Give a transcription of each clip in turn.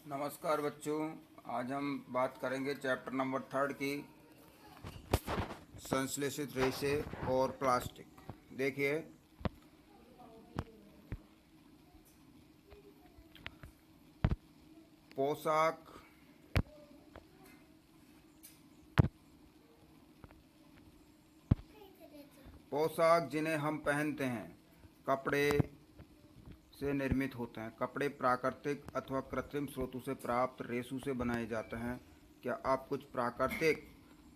नमस्कार बच्चों, आज हम बात करेंगे चैप्टर नंबर 3 की संश्लेषित रेशे और प्लास्टिक। देखिए, पोशाक जिन्हें हम पहनते हैं कपड़े से निर्मित होते हैं। कपड़े प्राकृतिक अथवा कृत्रिम स्रोतों से प्राप्त रेशों से बनाए जाते हैं। क्या आप कुछ प्राकृतिक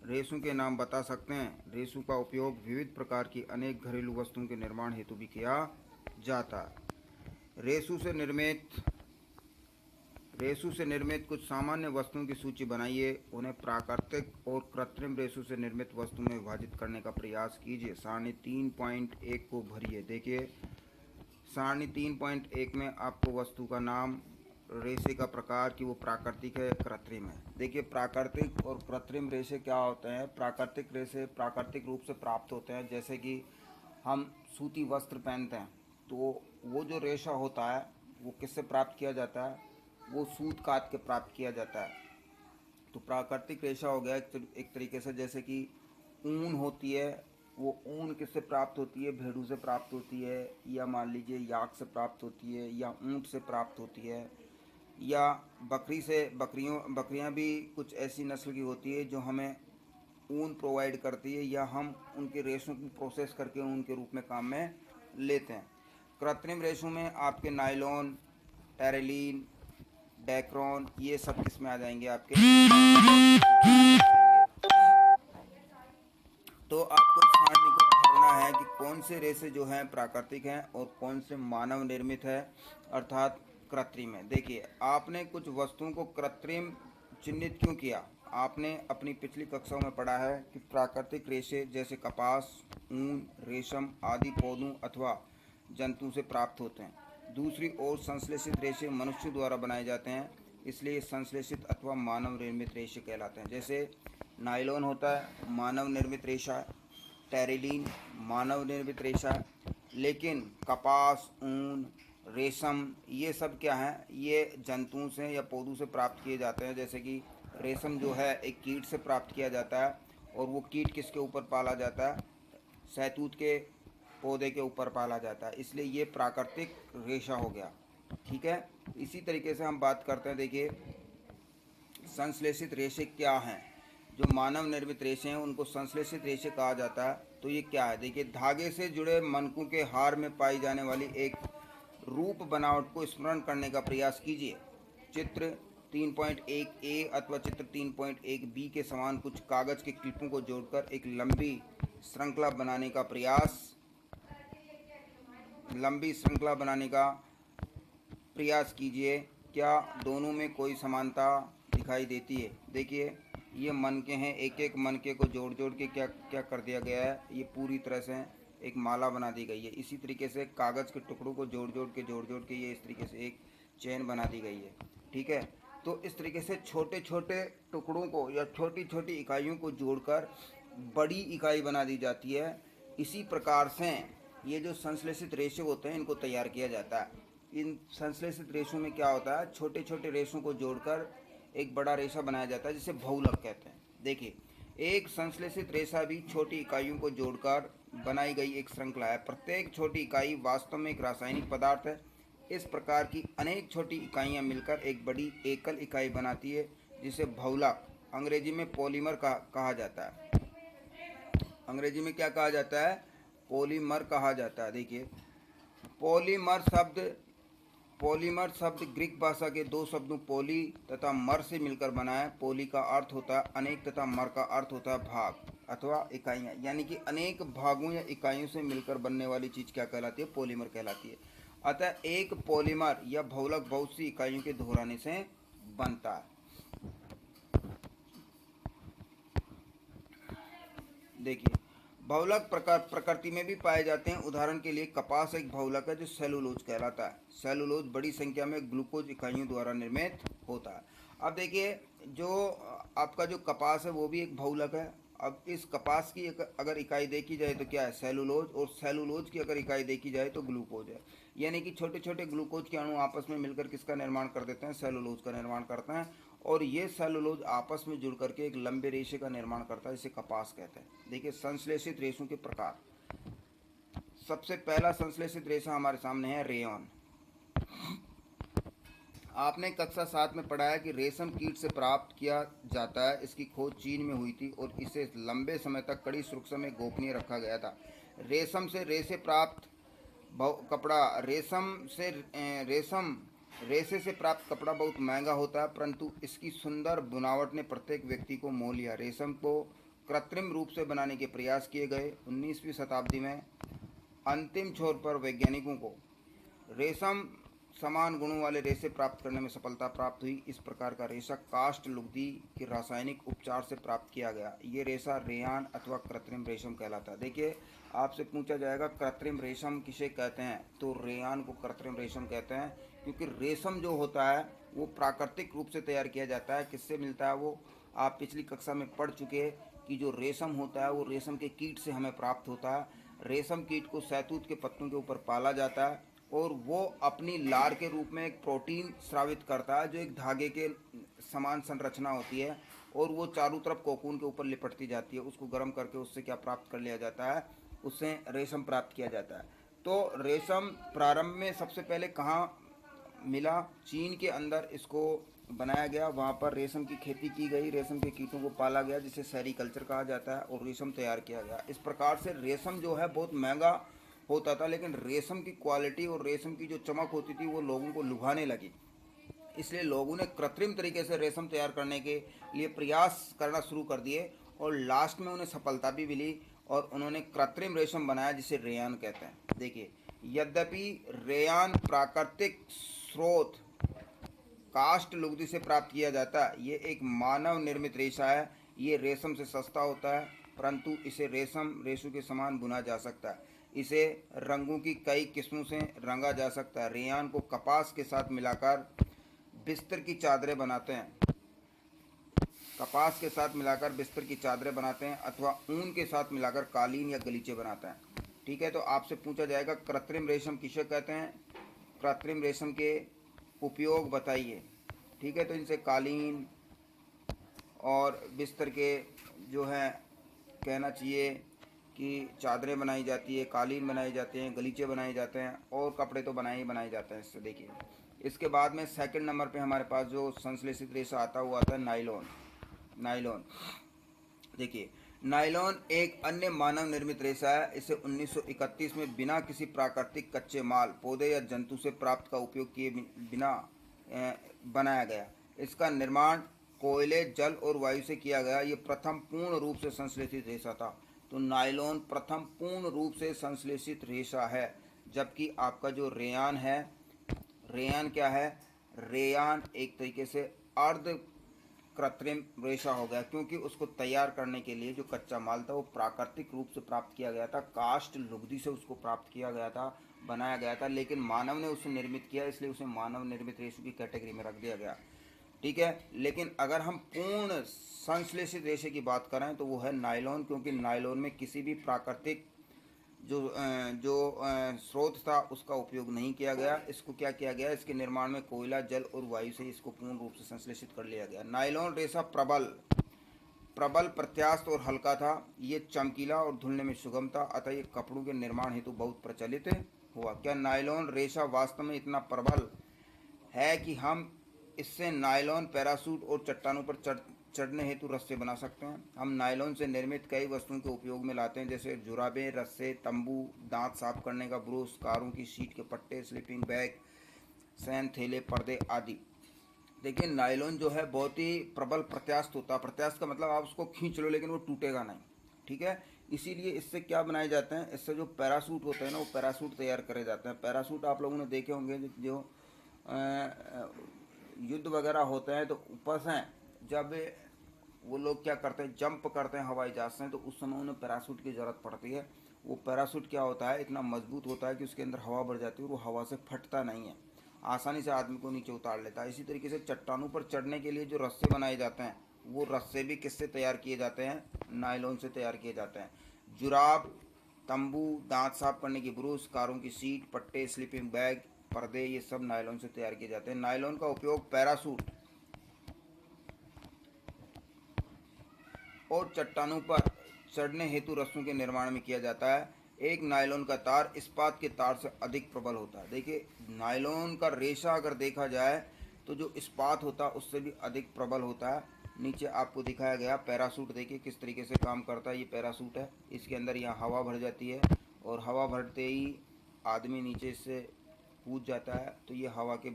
रेशों के नाम बता सकते हैं? रेशों का उपयोग विविध प्रकार की अनेक घरेलू वस्तुओं के निर्माण हेतु भी किया जाता है। रेशों से निर्मित कुछ सामान्य वस्तुओं की सूची बनाइए। उन्हें प्राकृतिक और कृत्रिम रेशों से निर्मित वस्तु में विभाजित करने का प्रयास कीजिए। सारणी 3.1 को भरिए। देखिए, सारणी 3.1 में आपको वस्तु का नाम, रेशे का प्रकार कि वो प्राकृतिक है या कृत्रिम है। देखिए, प्राकृतिक और कृत्रिम रेशे क्या होते हैं। प्राकृतिक रेशे प्राकृतिक रूप से प्राप्त होते हैं, जैसे कि हम सूती वस्त्र पहनते हैं तो वो जो रेशा होता है वो किससे प्राप्त किया जाता है? वो सूत काट के प्राप्त किया जाता है। तो प्राकृतिक रेशा हो गया एक तरीके से, जैसे कि ऊन होती है, वो ऊन किससे प्राप्त होती है? भेड़ों से प्राप्त होती है, या मान लीजिए याक से प्राप्त होती है, या ऊँट से प्राप्त होती है, या बकरी से। बकरियां भी कुछ ऐसी नस्ल की होती है जो हमें ऊन प्रोवाइड करती है, या हम उनके रेशों को प्रोसेस करके ऊन के रूप में काम में लेते हैं। कृत्रिम रेशों में आपके नायलॉन, टेरेलिन, डेक्रॉन, ये सब किसमें आ जाएंगे? आपके तो आपको इस सारणी को भरना है कि कौन से रेशे जो हैं प्राकृतिक हैं और कौन से मानव निर्मित है अर्थात कृत्रिम है। देखिए, आपने कुछ वस्तुओं को कृत्रिम चिन्हित क्यों किया? आपने अपनी पिछली कक्षाओं में पढ़ा है कि प्राकृतिक रेशे जैसे कपास, ऊन, रेशम आदि पौधों अथवा जंतु से प्राप्त होते हैं। दूसरी ओर संश्लेषित रेशे मनुष्य द्वारा बनाए जाते हैं, इसलिए संश्लेषित अथवा मानव निर्मित रेशे कहलाते हैं। जैसे नायलॉन होता है, मानव निर्मित रेशा है। टेरिलीन मानव निर्मित रेशा है। लेकिन कपास, ऊन, रेशम, ये सब क्या हैं? ये जंतुओं से या पौधों से प्राप्त किए जाते हैं। जैसे कि रेशम जो है एक कीट से प्राप्त किया जाता है, और वो कीट किसके ऊपर पाला जाता है? शहतूत के पौधे के ऊपर पाला जाता है, इसलिए ये प्राकृतिक रेशा हो गया। ठीक है, इसी तरीके से हम बात करते हैं। देखिए, संश्लेषित रेशे क्या हैं? जो मानव निर्मित रेशे हैं उनको संश्लेषित रेशे कहा जाता है। तो ये क्या है? देखिए, धागे से जुड़े मनकों के हार में पाई जाने वाली एक रूप बनावट को स्मरण करने का प्रयास कीजिए। चित्र 3.1 अथवा चित्र 3.1 के समान कुछ कागज के क्लिपों को जोड़कर एक लंबी श्रृंखला बनाने का प्रयास कीजिए। क्या दोनों में कोई समानता दिखाई देती है? देखिए, ये मनके हैं, एक एक मनके को जोड़ जोड़ के क्या क्या कर दिया गया है? ये पूरी तरह से एक माला बना दी गई है। इसी तरीके से कागज़ के टुकड़ों को जोड़ जोड़ के ये इस तरीके से एक चेन बना दी गई है। ठीक है, तो इस तरीके से छोटे छोटे टुकड़ों को या छोटी छोटी इकाइयों को जोड़कर बड़ी इकाई बना दी जाती है। इसी प्रकार से ये जो संश्लेषित रेशे होते हैं इनको तैयार किया जाता है। इन संश्लेषित रेशों में क्या होता है? छोटे छोटे रेशों को जोड़कर एक बड़ा रेशा बनाया जाता है, जिसे बहुलक कहते हैं। देखिए, एक संश्लेषित रेशा भी छोटी इकाइयों को जोड़कर बनाई गई एक श्रृंखला है। प्रत्येक छोटी इकाई वास्तव में एक रासायनिक पदार्थ है। इस प्रकार की अनेक छोटी इकाइयां मिलकर एक बड़ी एकल इकाई बनाती है, जिसे बहुलक, अंग्रेजी में पॉलीमर कहा जाता है। अंग्रेजी में क्या कहा जाता है? पॉलीमर कहा जाता है। देखिए, पॉलीमर शब्द ग्रीक भाषा के दो शब्दों पॉली तथा मर से मिलकर बना है। पॉली का अर्थ होता है अनेक तथा मर का अर्थ होता है भाग अथवा इकाइयाँ, यानी कि अनेक भागों या इकाइयों से मिलकर बनने वाली चीज़ क्या कहलाती है? पॉलीमर कहलाती है। अतः एक पॉलीमर या बहुलक बहुत सी इकाइयों के दोहराने से बनता है। देखिए, बहुलक प्रकृति में भी पाए जाते हैं। उदाहरण के लिए कपास एक बहुलक है जो सेलुलोज कहलाता है। सेलुलोज बड़ी संख्या में ग्लूकोज इकाइयों द्वारा निर्मित होता है। अब देखिए, जो आपका जो कपास है वो भी एक बहुलक है। अब इस कपास की अगर इकाई देखी जाए तो क्या है, सेलुलोज, और सेलुलोज की अगर इकाई देखी जाए तो ग्लूकोज है। यानी कि छोटे छोटे ग्लूकोज के अणु आपस में मिलकर किसका निर्माण कर देते हैं, सेलुलोज का निर्माण करते हैं, और ये सेलुलोज आपस में जुड़ करके एक लंबे रेशे का निर्माण करता है, इसे कपास कहते हैं। देखिए संश्लेषित रेशों के प्रकार। सबसे पहला संश्लेषित रेशा हमारे सामने है रेयॉन। आपने कक्षा 7 में पढ़ा है कि रेशम कीट से प्राप्त किया जाता है। इसकी खोज चीन में हुई थी और इसे लंबे समय तक कड़ी सुरक्षा में गोपनीय रखा गया था। रेशम से रेशे प्राप्त कपड़ा रेशम रेशे से प्राप्त कपड़ा बहुत महंगा होता है, परंतु इसकी सुंदर बुनावट ने प्रत्येक व्यक्ति को मोह लिया। रेशम को कृत्रिम रूप से बनाने के प्रयास किए गए। 19वीं शताब्दी में अंतिम छोर पर वैज्ञानिकों को रेशम समान गुणों वाले रेशे प्राप्त करने में सफलता प्राप्त हुई। इस प्रकार का रेशा काष्ठ लुगदी के रासायनिक उपचार से प्राप्त किया गया। ये रेशा रेयान अथवा कृत्रिम रेशम कहलाता है। देखिए आपसे पूछा जाएगा कृत्रिम रेशम किसे कहते हैं, तो रेयान को कृत्रिम रेशम कहते हैं, क्योंकि रेशम जो होता है वो प्राकृतिक रूप से तैयार किया जाता है। किससे मिलता है वो आप पिछली कक्षा में पढ़ चुके हैं कि जो रेशम होता है वो रेशम के कीट से हमें प्राप्त होता है। रेशम कीट को शहतूत के पत्तों के ऊपर पाला जाता है और वो अपनी लार के रूप में एक प्रोटीन स्रावित करता है जो एक धागे के समान संरचना होती है, और वो चारों तरफ कोकून के ऊपर लिपटती जाती है। उसको गर्म करके उससे क्या प्राप्त कर लिया जाता है, उससे रेशम प्राप्त किया जाता है। तो रेशम प्रारंभ में सबसे पहले कहाँ मिला, चीन के अंदर इसको बनाया गया। वहाँ पर रेशम की खेती की गई, रेशम के कीटों को पाला गया जिसे सेरीकल्चर कहा जाता है, और रेशम तैयार किया गया। इस प्रकार से रेशम जो है बहुत महंगा होता था, लेकिन रेशम की क्वालिटी और रेशम की जो चमक होती थी वो लोगों को लुभाने लगी। इसलिए लोगों ने कृत्रिम तरीके से रेशम तैयार करने के लिए प्रयास करना शुरू कर दिए, और लास्ट में उन्हें सफलता भी मिली और उन्होंने कृत्रिम रेशम बनाया जिसे रेयान कहते हैं। देखिए यद्यपि रेयान प्राकृतिक स्रोत काष्ठ लुगदी से प्राप्त किया जाता है, ये एक मानव निर्मित रेशा है। ये रेशम से सस्ता होता है, परंतु इसे रेशम रेशों के समान बुना जा सकता है। इसे रंगों की कई किस्मों से रंगा जा सकता है। रेयान को कपास के साथ मिलाकर बिस्तर की चादरें बनाते हैं, कपास के साथ मिलाकर बिस्तर की चादरें बनाते हैं, अथवा ऊन के साथ मिलाकर कालीन या गलीचे बनाते हैं। ठीक है, तो आपसे पूछा जाएगा कृत्रिम रेशम किसे कहते हैं, कृत्रिम रेशम के उपयोग बताइए। ठीक है, तो इनसे कालीन और बिस्तर के जो है कहना चाहिए कि चादरें बनाई जाती है, कालीन बनाए जाते हैं, गलीचे बनाए जाते हैं, और कपड़े तो बनाए जाते हैं इससे। देखिए इसके बाद में सेकंड नंबर पे हमारे पास जो संश्लेषित रेशा आता है वो आता है नायलॉन। नायलॉन, देखिए नायलॉन एक अन्य मानव निर्मित रेशा है। इसे 1931 में बिना किसी प्राकृतिक कच्चे माल, पौधे या जंतु से प्राप्त का उपयोग किए बिना बनाया गया। इसका निर्माण कोयले, जल और वायु से किया गया। ये प्रथम पूर्ण रूप से संश्लेषित रेशा था। तो नायलॉन प्रथम पूर्ण रूप से संश्लेषित रेशा है, जबकि आपका जो रेयान है, रेयान क्या है, रेयान एक तरीके से अर्ध कृत्रिम रेशा हो गया, क्योंकि उसको तैयार करने के लिए जो कच्चा माल था वो प्राकृतिक रूप से प्राप्त किया गया था, काष्ठ लुगदी से उसको प्राप्त किया गया था, बनाया गया था, लेकिन मानव ने उसे निर्मित किया, इसलिए उसे मानव निर्मित रेशे की कैटेगरी में रख दिया गया। ठीक है, लेकिन अगर हम पूर्ण संश्लेषित रेशे की बात करें तो वो है नायलॉन, क्योंकि नायलॉन में किसी भी प्राकृतिक जो स्रोत था उसका उपयोग नहीं किया गया। इसको क्या किया गया, इसके निर्माण में कोयला, जल और वायु से इसको पूर्ण रूप से संश्लेषित कर लिया गया। नायलॉन रेशा प्रबल प्रत्यास्थ और हल्का था। ये चमकीला और धुलने में सुगम था, अतः ये कपड़ों के निर्माण हेतु बहुत प्रचलित हुआ। क्या नायलॉन रेशा वास्तव में इतना प्रबल है कि हम इससे नायलॉन पैरासूट और चट्टानों पर चढ़ने हेतु रस्से बना सकते हैं? हम नायलॉन से निर्मित कई वस्तुओं के उपयोग में लाते हैं, जैसे जुराबें, रस्से, तंबू, दांत साफ करने का ब्रश, कारों की सीट के पट्टे, स्लीपिंग बैग, सैन, थैले, पर्दे आदि। देखिए नायलॉन जो है बहुत ही प्रबल प्रत्यास्थ होता है। प्रत्यास्थ का मतलब आप उसको खींच लो लेकिन वो टूटेगा नहीं। ठीक है, इसीलिए इससे क्या बनाए जाते हैं, इससे जो पैरासूट होते हैं ना, वो पैरासूट तैयार करे जाते हैं। पैरासूट आप लोगों ने देखे होंगे, जो युद्ध वगैरह होते हैं तो ऊपर से जब वो लोग क्या करते हैं, जंप करते हैं हवाई जहाज से, तो उस समय उन्हें पैरासूट की ज़रूरत पड़ती है। वो पैरासूट क्या होता है, इतना मजबूत होता है कि उसके अंदर हवा भर जाती है और वो हवा से फटता नहीं है, आसानी से आदमी को नीचे उतार लेता है। इसी तरीके से चट्टानों पर चढ़ने के लिए जो रस्से बनाए जाते हैं वो रस्से भी किससे तैयार किए जाते हैं? नायलॉन से तैयार किए जाते हैं। जुराब, तंबू, दांत साफ करने की ब्रूश, कारों की सीट, पट्टे, स्लीपिंग बैग, पर्दे, ये सब नायलॉन से तैयार किए जाते हैं। नायलॉन का उपयोग पैरासूट और चट्टानों पर चढ़ने हेतु रस्सों के निर्माण में किया जाता है। एक नायलॉन का तार इस्पात के तार से अधिक प्रबल होता है। देखिए, नायलॉन का रेशा अगर देखा जाए तो जो इस्पात होता है उससे भी अधिक प्रबल होता है। नीचे आपको दिखाया गया पैरासूट, देखिए किस तरीके से काम करता है। ये पैरासूट है, इसके अंदर यहाँ हवा भर जाती है और हवा भरते ही आदमी नीचे से कूद जाता है, तो ये हवा के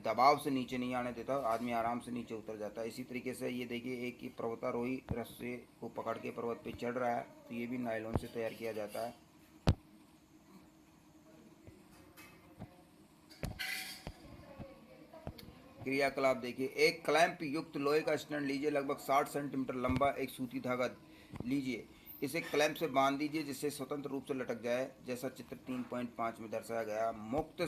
दबाव से नीचे नहीं आने देता, आदमी आराम से नीचे उतर जाता है। इसी तरीके से ये देखिए, एक ही पर्वतारोही रस्से को पकड़ के पर्वत पे चढ़ रहा है, तो ये भी नायलॉन से तैयार किया जाता है। क्रियाकलाप देखिए, एक क्लैंप युक्त लोहे का स्टैंड लीजिए, लगभग 60 सेंटीमीटर लंबा एक सूती धागा लीजिए, इसे क्लैंप से बांध दीजिए जिससे स्वतंत्र रूप से लटक जाए, जैसा चित्र 3.5 में दर्शाया गया। मुक्त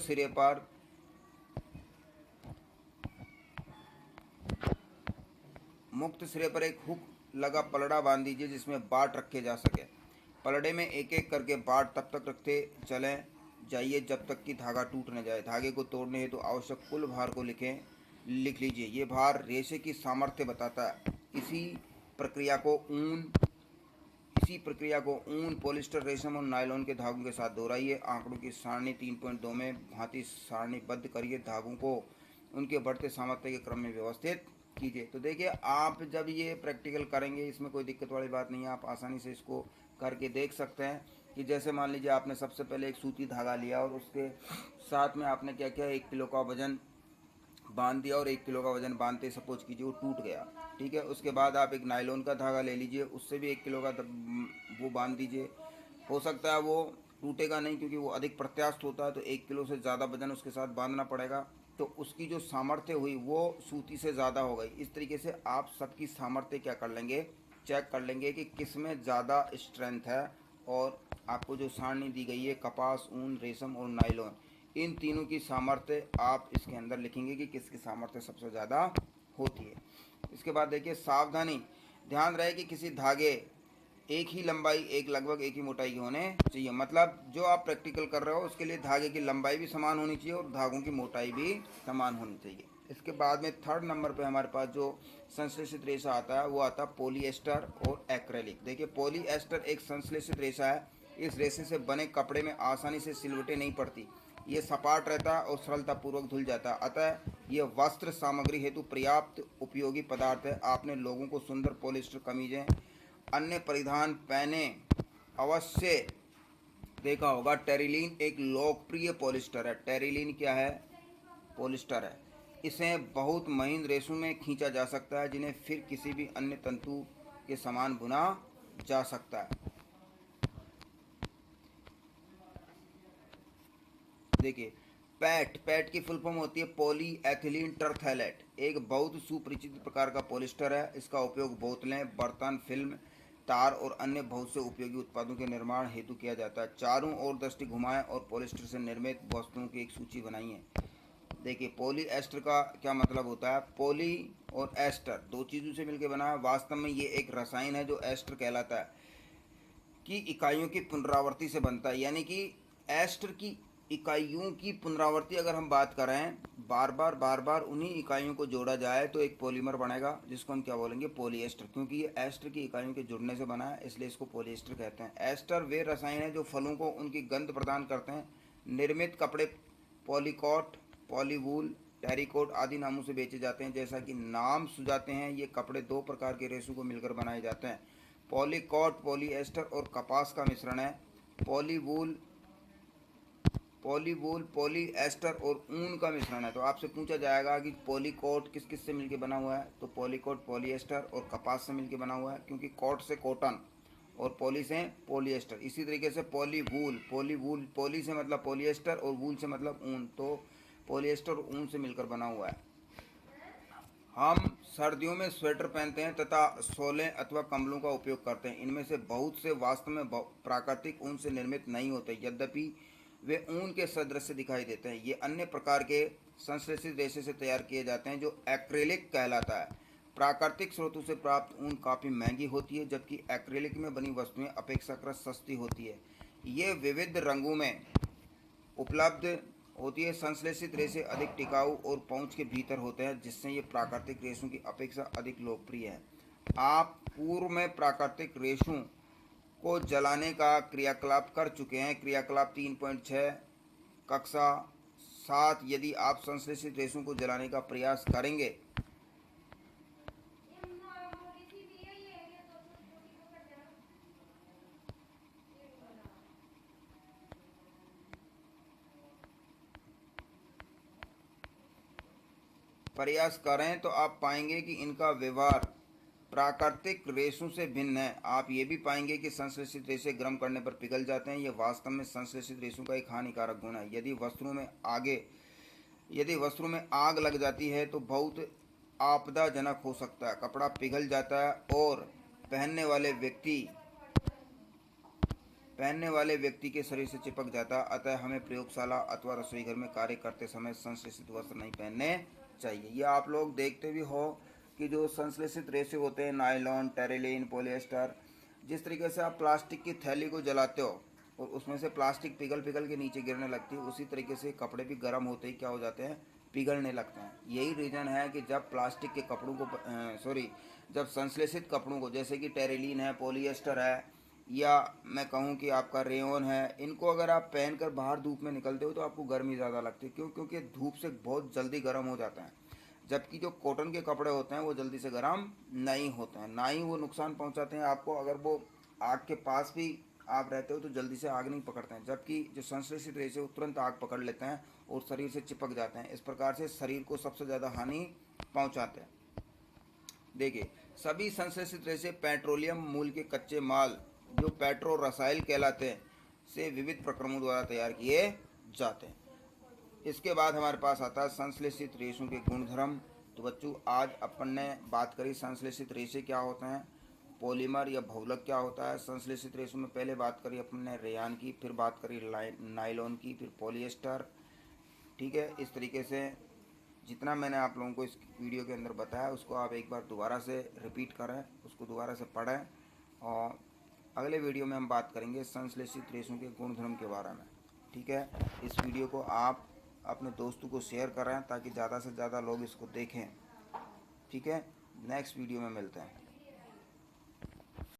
सिरे पर एक हुक लगा पलड़ा बांध दीजिए जिसमें बाट रखे जा सके। पलड़े में एक एक करके बाट तब तक रखते चले जाइए जब तक कि धागा टूट न जाए। धागे को तोड़ने हेतु आवश्यक कुल भार को लिख लीजिए। ये भार रेशे की सामर्थ्य बताता है। प्रक्रिया को ऊन, पॉलिस्टर, रेशम और नायलॉन के धागों के साथ दोहराइए। आंकड़ों की सारणी 3.2 में भांति सारणीबद्ध करिए। धागों को उनके बढ़ते सामर्थ्य के क्रम में व्यवस्थित कीजिए। तो देखिए, आप जब ये प्रैक्टिकल करेंगे, इसमें कोई दिक्कत वाली बात नहीं है, आप आसानी से इसको करके देख सकते हैं। कि जैसे मान लीजिए आपने सबसे पहले एक सूती धागा लिया और उसके साथ में आपने क्या किया, 1 किलो का वजन बांध दिया और 1 किलो का वजन बांधते सपोज कीजिए वो टूट गया, ठीक है। उसके बाद आप एक नायलॉन का धागा ले लीजिए, उससे भी 1 किलो का वो बांध दीजिए। हो सकता है वो टूटेगा नहीं क्योंकि वो अधिक प्रत्यास्थ होता है, तो 1 किलो से ज़्यादा वजन उसके साथ बांधना पड़ेगा, तो उसकी जो सामर्थ्य हुई वो सूती से ज़्यादा हो गई। इस तरीके से आप सबकी सामर्थ्य क्या कर लेंगे, चेक कर लेंगे कि किस में ज़्यादा स्ट्रेंथ है। और आपको जो सारणी दी गई है, कपास, ऊन, रेशम और नायलॉन, इन तीनों की सामर्थ्य आप इसके अंदर लिखेंगे कि किसकी सामर्थ्य सबसे ज़्यादा होती है। इसके बाद देखिए, सावधानी, ध्यान रहे कि किसी धागे एक ही लंबाई, एक लगभग एक ही मोटाई के होने चाहिए। मतलब जो आप प्रैक्टिकल कर रहे हो उसके लिए धागे की लंबाई भी समान होनी चाहिए और धागों की मोटाई भी समान होनी चाहिए। इसके बाद में 3rd नंबर पे हमारे पास जो संश्लेषित रेशा आता है वो आता है पॉलीएस्टर और एक्रेलिक। देखिए, पॉलीएस्टर एक संश्लेषित रेशा है। इस रेशे से बने कपड़े में आसानी से सिलवटें नहीं पड़ती, ये सपाट रहता है और सरलतापूर्वक धुल जाता है, अतः यह वस्त्र सामग्री हेतु पर्याप्त उपयोगी पदार्थ है। आपने लोगों को सुंदर पॉलिस्टर कमीजें, अन्य परिधान पहने अवश्य देखा होगा। टेरिलीन एक लोकप्रिय पॉलिस्टर है। टेरिलीन क्या है? पॉलिस्टर है। इसे बहुत महीन रेशों में खींचा जा सकता है जिन्हें फिर किसी भी अन्य तंतु के समान बुना जा सकता है। देखिए, पैट की फुल फॉर्म होती है पॉलीएथिलीन टरथैलेट, एक बहुत सुपरिचित प्रकार का पॉलिस्टर है। इसका उपयोग बोतलें, बर्तन, फिल्म, तार और अन्य बहुत से उपयोगी उत्पादों के निर्माण हेतु किया जाता है। चारों ओर दृष्टि घुमाएं और पॉलिस्टर से निर्मित वस्तुओं की एक सूची बनाइए। देखिए, पॉलीएस्टर का क्या मतलब होता है? पॉली और एस्टर दो चीज़ों से मिलकर बना है। वास्तव में ये एक रसायन है जो एस्टर कहलाता है, की इकाइयों की पुनरावृत्ति से बनता है। यानी कि एस्टर की इकाइयों की पुनरावृत्ति अगर हम बात करें, बार बार उन्हीं इकाइयों को जोड़ा जाए तो एक पॉलीमर बनेगा जिसको हम क्या बोलेंगे, पॉलीएस्टर। क्योंकि ये एस्टर की इकाइयों के जुड़ने से बना है इसलिए इसको पॉलीएस्टर कहते हैं। एस्टर वे रसायन है जो फलों को उनकी गंध प्रदान करते हैं। निर्मित कपड़े पॉलीकॉट, पॉलीवूल, टेरिकोट आदि नामों से बेचे जाते हैं। जैसा कि नाम सुझाते हैं, ये कपड़े 2 प्रकार के रेशों को मिलकर बनाए जाते हैं। पॉलीकॉट पॉलीएस्टर और कपास का मिश्रण है। पॉलीवूल पॉलीएस्टर और ऊन का मिश्रण है। तो आपसे पूछा जाएगा कि पॉलीकोट किस किस से मिलकर बना हुआ है, तो पॉलीकोट पॉलीएस्टर और कपास से मिलकर बना हुआ है, क्योंकि कॉट से कॉटन और पॉली से पॉलीएस्टर। इसी तरीके से पॉली से मतलब पॉलीएस्टर और वूल से मतलब ऊन, तो पॉलीएस्टर और ऊन से मिलकर बना हुआ है। हम सर्दियों में स्वेटर पहनते हैं तथा शॉलें अथवा कंबलों का उपयोग करते हैं। इनमें से बहुत से वास्तव में प्राकृतिक ऊन से निर्मित नहीं होते, यद्यपि वे ऊन के सदृश दिखाई देते हैं। ये अन्य प्रकार के संश्लेषित रेशे से तैयार किए जाते हैं जो एक्रेलिक कहलाता है। प्राकृतिक स्रोतों से प्राप्त ऊन काफ़ी महंगी होती है, जबकि एक्रेलिक में बनी वस्तुएं अपेक्षाकृत सस्ती होती है। ये विविध रंगों में उपलब्ध होती है। संश्लेषित रेशे अधिक टिकाऊ और पहुंच के भीतर होते हैं, जिससे ये प्राकृतिक रेशों की अपेक्षा अधिक लोकप्रिय है। आप पूर्व में प्राकृतिक रेशों को जलाने का क्रियाकलाप कर चुके हैं। क्रियाकलाप 3.6 कक्षा 7। यदि आप संश्लेषित रेशों को जलाने का प्रयास करेंगे तो आप पाएंगे कि इनका व्यवहार प्राकृतिक रेशों से भिन्न है। आप ये भी पाएंगे कि संश्लेषित रेशे गर्म करने पर पिघल जाते हैं। यह वास्तव में संश्लेषित रेशों का एक हानिकारक गुण है। यदि वस्त्रों में आग लग जाती है तो बहुत आपदाजनक हो सकता है। कपड़ा पिघल जाता है और पहनने वाले व्यक्ति के शरीर से चिपक जाता है। अतः हमें प्रयोगशाला अथवा रसोई घर में कार्य करते समय संश्लेषित वस्त्र नहीं पहनने चाहिए। ये आप लोग देखते भी हो कि जो संश्लेषित रेशे होते हैं, नायलॉन, टेरेलिन, पॉलिएस्टर, जिस तरीके से आप प्लास्टिक की थैली को जलाते हो और उसमें से प्लास्टिक पिघल के नीचे गिरने लगती है, उसी तरीके से कपड़े भी गर्म होते ही क्या हो जाते हैं, पिघलने लगते हैं। यही रीज़न है कि जब प्लास्टिक के कपड़ों को जब संश्लेषित कपड़ों को, जैसे कि टेरेलिन है, पॉलिएस्टर है, या मैं कहूँ कि आपका रेयॉन है, इनको अगर आप पहनकर बाहर धूप में निकलते हो तो आपको गर्मी ज़्यादा लगती है। क्यों? क्योंकि धूप से बहुत जल्दी गर्म हो जाता है। जबकि जो कॉटन के कपड़े होते हैं वो जल्दी से गर्म नहीं होते हैं, ना ही वो नुकसान पहुंचाते हैं आपको। अगर वो आग के पास भी आप रहते हो तो जल्दी से आग नहीं पकड़ते हैं, जबकि जो संश्लेषित रेशे वो तुरंत आग पकड़ लेते हैं और शरीर से चिपक जाते हैं। इस प्रकार से शरीर को सबसे ज़्यादा हानि पहुंचाते हैं। देखिए, सभी संश्लेषित रेशे पेट्रोलियम मूल के कच्चे माल जो पेट्रो रसायन कहलाते हैं से विविध प्रक्रमों द्वारा तैयार किए जाते हैं। इसके बाद हमारे पास आता है संश्लेषित रेशों के गुणधर्म। तो बच्चों, आज अपन ने बात करी संश्लेषित रेशे क्या होते हैं, पॉलीमर या बहुलक क्या होता है। संश्लेषित रेशों में पहले बात करी अपन ने रेयान की, फिर बात करी नायलॉन की, फिर पॉलिएस्टर। ठीक है, इस तरीके से जितना मैंने आप लोगों को इस वीडियो के अंदर बताया उसको आप एक बार दोबारा से रिपीट करें, उसको दोबारा से पढ़ें, और अगले वीडियो में हम बात करेंगे संश्लेषित रेशों के गुणधर्म के बारे में। ठीक है, इस वीडियो को आप अपने दोस्तों को शेयर करें ताकि ज़्यादा से ज़्यादा लोग इसको देखें। ठीक है, नेक्स्ट वीडियो में मिलते हैं।